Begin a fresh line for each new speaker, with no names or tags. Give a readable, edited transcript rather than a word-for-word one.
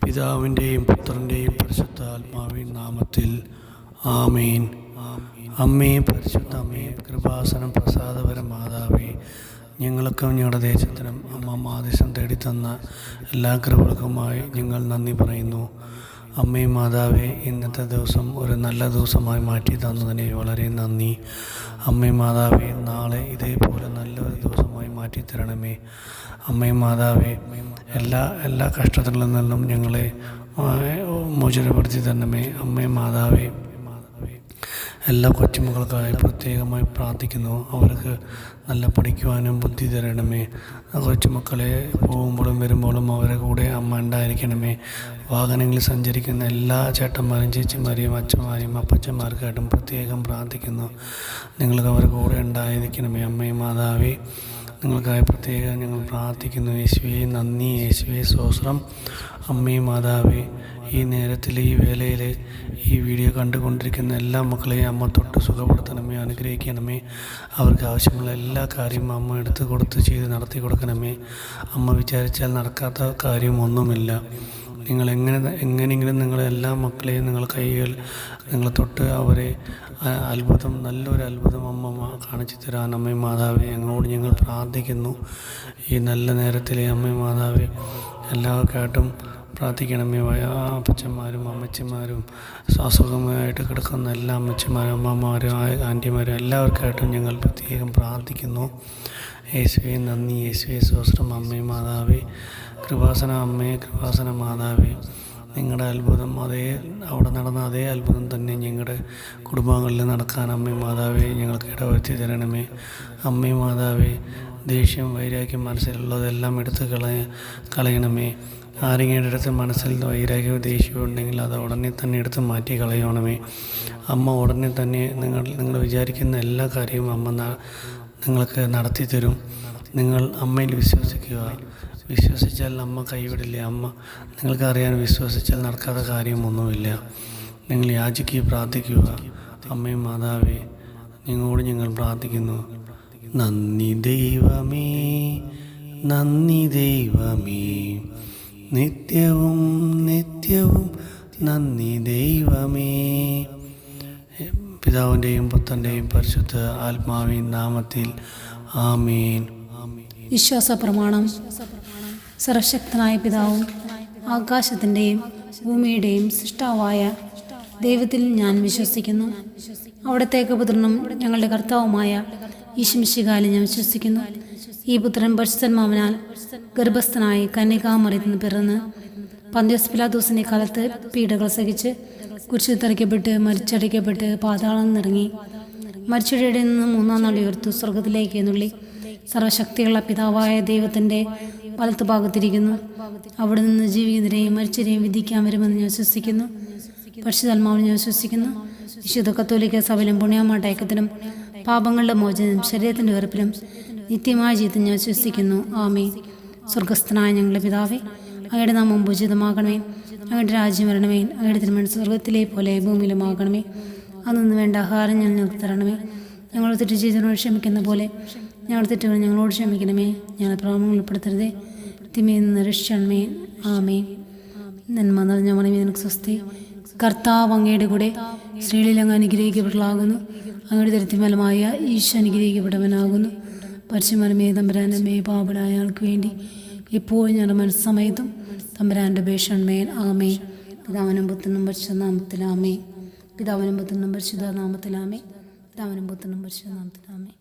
പിതാവിൻ്റെയും പുത്രൻ്റെയും പരിശുദ്ധാത്മാവിൻ നാമത്തിൽ ആമേൻ. അമ്മേ, പരിശുദ്ധ അമ്മേ, കൃപാസനം പ്രസാദപരം മാതാവേ, ഞങ്ങൾക്കും ഞങ്ങളുടെ ദേശത്തിനും അമ്മ മാധ്യസ്ഥം തേടിത്തന്ന എല്ലാ കൃപകൾക്കുമായി ഞങ്ങൾ നന്ദി പറയുന്നു. അമ്മേ മാതാവേ, ഇന്നത്തെ ദിവസം ഒരു നല്ല ദിവസമായി മാറ്റി തന്നതിനെ വളരെ നന്ദി. അമ്മേ മാതാവേ, നാളെ ഇതേപോലെ നല്ലൊരു ദിവസമായി മാറ്റിത്തരണമേ. അമ്മേ മാതാവേ, എല്ലാ കഷ്ടതകളിൽ നിന്നും ഞങ്ങളെ മോചനപ്പെടുത്തി തരണമേ. അമ്മേ മാതാവേ, എല്ലാ കൊച്ചുമക്കൾക്കായി പ്രത്യേകമായി പ്രാർത്ഥിക്കുന്നു. അവർക്ക് നല്ല പഠിക്കുവാനും ബുദ്ധി തരണമേ. കൊച്ചുമക്കളെ പോകുമ്പോഴും വരുമ്പോഴും അവരെ കൂടെ അമ്മ ഉണ്ടായിരിക്കണമേ. വാഹനങ്ങളിൽ സഞ്ചരിക്കുന്ന എല്ലാ ചേട്ടന്മാരും ചേച്ചിമാരെയും അച്ഛന്മാരെയും അപ്പച്ചന്മാർക്കായിട്ടും പ്രത്യേകം പ്രാർത്ഥിക്കുന്നു. നിങ്ങൾക്ക് അവരുടെ കൂടെ ഉണ്ടായിരിക്കണമേ. അമ്മേ മാതാവേ, നിങ്ങൾക്കായി പ്രത്യേകം ഞങ്ങൾ പ്രാർത്ഥിക്കുന്നു. യേശുവേ നന്ദി, യേശുവേ സ്തോത്രം. അമ്മേ മാതാവേ, ഈ നേരത്തിൽ ഈ വേളയിൽ ഈ വീഡിയോ കണ്ടുകൊണ്ടിരിക്കുന്ന എല്ലാ മക്കളെയും അമ്മ തൊട്ട് സുഖപ്പെടുത്തണമേ, അനുഗ്രഹിക്കണമേ. അവർക്ക് ആവശ്യമുള്ള എല്ലാ കാര്യവും അമ്മ എടുത്ത് കൊടുത്ത് ചെയ്ത് നടത്തി കൊടുക്കണമേ. അമ്മ വിചാരിച്ചാൽ നടക്കാത്ത കാര്യമൊന്നുമില്ല. നിങ്ങൾ എങ്ങനെയെങ്കിലും നിങ്ങളെ എല്ലാ മക്കളെയും നിങ്ങൾ കൈകൾ നിങ്ങൾ തൊട്ട് അവരെ അത്ഭുതം, നല്ലൊരു അത്ഭുതം അമ്മ കാണിച്ചു തരാൻ അമ്മേ മാതാവേ ഞങ്ങളോട് ഞങ്ങൾ പ്രാർത്ഥിക്കുന്നു. ഈ നല്ല നേരത്തിലെ അമ്മേ മാതാവേ, എല്ലാവർക്കായിട്ടും പ്രാർത്ഥിക്കണമേ. അപ്പച്ചന്മാരും അമ്മച്ചിമാരും അസുഖമായിട്ട് കിടക്കുന്ന എല്ലാ അമ്മച്ചിമാരും അമ്മമാരും ആൻറ്റിമാരും എല്ലാവർക്കായിട്ടും ഞങ്ങൾ പ്രത്യേകം പ്രാർത്ഥിക്കുന്നു. യേശുവേ നന്ദി, യേശുവേ സ്തോത്രം. അമ്മേ മാതാവേ, കൃപാസന അമ്മേ, കൃപാസന മാതാവേ, നിങ്ങളുടെ അത്ഭുതം അവിടെ നടന്ന അതേ അത്ഭുതം തന്നെ ഞങ്ങളുടെ കുടുംബങ്ങളിൽ നടക്കാൻ അമ്മേ മാതാവേ ഞങ്ങൾക്ക് ഇടവരുത്തി തരണമേ. അമ്മേ മാതാവേ, ദേഷ്യം വൈരാഗ്യം മനസ്സിലുള്ളതെല്ലാം എടുത്ത് കളയണമേ. ആരെങ്കിലും അടുത്ത് മനസ്സിൽ വൈരാഗ്യവും ദേഷ്യവും ഉണ്ടെങ്കിൽ അത് ഉടനെ തന്നെ എടുത്ത് മാറ്റി കളയണമേ. അമ്മ ഉടനെ തന്നെ നിങ്ങൾ വിചാരിക്കുന്ന എല്ലാ കാര്യവും അമ്മ നിങ്ങൾക്ക് നടത്തി തരും. നിങ്ങൾ അമ്മയിൽ വിശ്വസിക്കുക. വിശ്വസിച്ചാൽ അമ്മ കൈവിടില്ല. അമ്മ നിങ്ങൾക്കറിയാൻ വിശ്വസിച്ചാൽ നടക്കാത്ത കാര്യമൊന്നുമില്ല. നിങ്ങൾ യാചിക്കുക, പ്രാർത്ഥിക്കുക. അമ്മേ മാതാവേ, നിങ്ങളോട് ഞങ്ങൾ പ്രാർത്ഥിക്കുന്നു. നന്ദി ദൈവമേ, നന്ദി ദൈവമേ, നിത്യവും നിത്യവും നന്ദി ദൈവമേ. പിതാവിൻ്റെയും പുത്രൻ്റെയും പരിശുദ്ധ ആത്മാവിൻ നാമത്തിൽ ആമേൻ.
വിശ്വാസ പ്രമാണം. സർവശക്തനായ പിതാവും ആകാശത്തിൻ്റെയും ഭൂമിയുടെയും സൃഷ്ടാവായ ദൈവത്തിൽ ഞാൻ വിശ്വസിക്കുന്നു. അവിടുത്തെ പുത്രനും ഞങ്ങളുടെ കർത്താവുമായ ഈശോമിശിഹായിൽ ഞാൻ വിശ്വസിക്കുന്നു. ഈ പുത്രൻ പരിശുദ്ധാത്മാവിനാൽ ഗർഭസ്ഥനായി കന്യകാമറിയത്തിൽ നിന്ന് പിറന്ന് പന്തിയോസ് പിലാത്തോസിൻ്റെ കാലത്ത് പീഡകൾ സഹിച്ച് കുരിശിൽ തറയ്ക്കപ്പെട്ട് മരിച്ചടയ്ക്കപ്പെട്ട് പാതാളം നിറങ്ങി മരിച്ചവരുടെ നിന്ന് മൂന്നാം നാൾ ഉയർത്തു സ്വർഗത്തിലേക്ക് എന്നുള്ളി സർവശക്തിയുള്ള പിതാവായ ദൈവത്തിൻ്റെ വലത്തുഭാഗത്തിരിക്കുന്നു. അവിടെ നിന്ന് ജീവിക്കുന്നവരെയും മരിച്ചവരെയും വിധിക്കാൻ വരുമെന്ന് ഞാൻ വിശ്വസിക്കുന്നു. പരിശുദ്ധാത്മാവിനെ ഞാൻ വിശ്വസിക്കുന്നു. വിശുദ്ധ കത്തോലിക്ക സഭയിലും പുണ്യമാട്ടയക്കത്തിലും പാപങ്ങളുടെ മോചനം ശരീരത്തിൻ്റെ ഉറപ്പിലും നിത്യമായ ജീവിതം ഞാൻ വിശ്വസിക്കുന്നു. ആമേൻ. സ്വർഗസ്ഥനായ ഞങ്ങളുടെ പിതാവേ, അങ്ങയുടെ നാമം പൂജിതമാകണമേ. അങ്ങയുടെ രാജ്യം വരണമേ. അങ്ങയുടെ തിരുമനസ്സ് സ്വർഗത്തിലെ പോലെ ഭൂമിയിലുമാകണമേ. അന്നു വേണ്ട ആഹാരം ഞങ്ങൾക്ക് തരണമേ. ഞങ്ങൾ തെറ്റ് ചെയ്തവരോട് ക്ഷമിക്കുന്ന പോലെ ഞങ്ങളുടെ തെറ്റുകൾ ഞങ്ങളോട് ക്ഷമിക്കണമേ. ഞങ്ങളെ പ്രലോഭനങ്ങളിൽ ഉൾപ്പെടുത്തരുതേ, തിന്മയിൽ നിന്ന് രക്ഷിക്കണമേ. ആമേൻ. നന്മ നിറഞ്ഞ മറിയമേ, നിനക്ക് സ്വസ്തി. കർത്താവ് അങ്ങയുടെ കൂടെ സ്ത്രീകളിൽ അങ്ങ് അനുഗ്രഹിക്കപ്പെട്ടവളാകുന്നു. അങ്ങയുടെ ദരിദ്രഫലമായ ഈശോ അനുഗ്രഹിക്കപ്പെട്ടവനാകുന്നു. പരിശുദ്ധമേ തമ്പുരാനമ്മേ, പാപികളായ ആൾക്ക് വേണ്ടി എപ്പോഴും ഞങ്ങളുടെ മനസ്സമയത്തും തമ്പുരാൻ്റെ അപേക്ഷമേൻ. ആമേ. പിതാവിനും പുത്രനും പരിശുദ്ധ നാമത്തിലാമേ. പിതാവിനും പുത്രനും പരിശുദ്ധ നാമത്തിലാമേ. പിതാവിനും പുത്രനും പരിശുദ്ധ നാമത്തിലാമേ.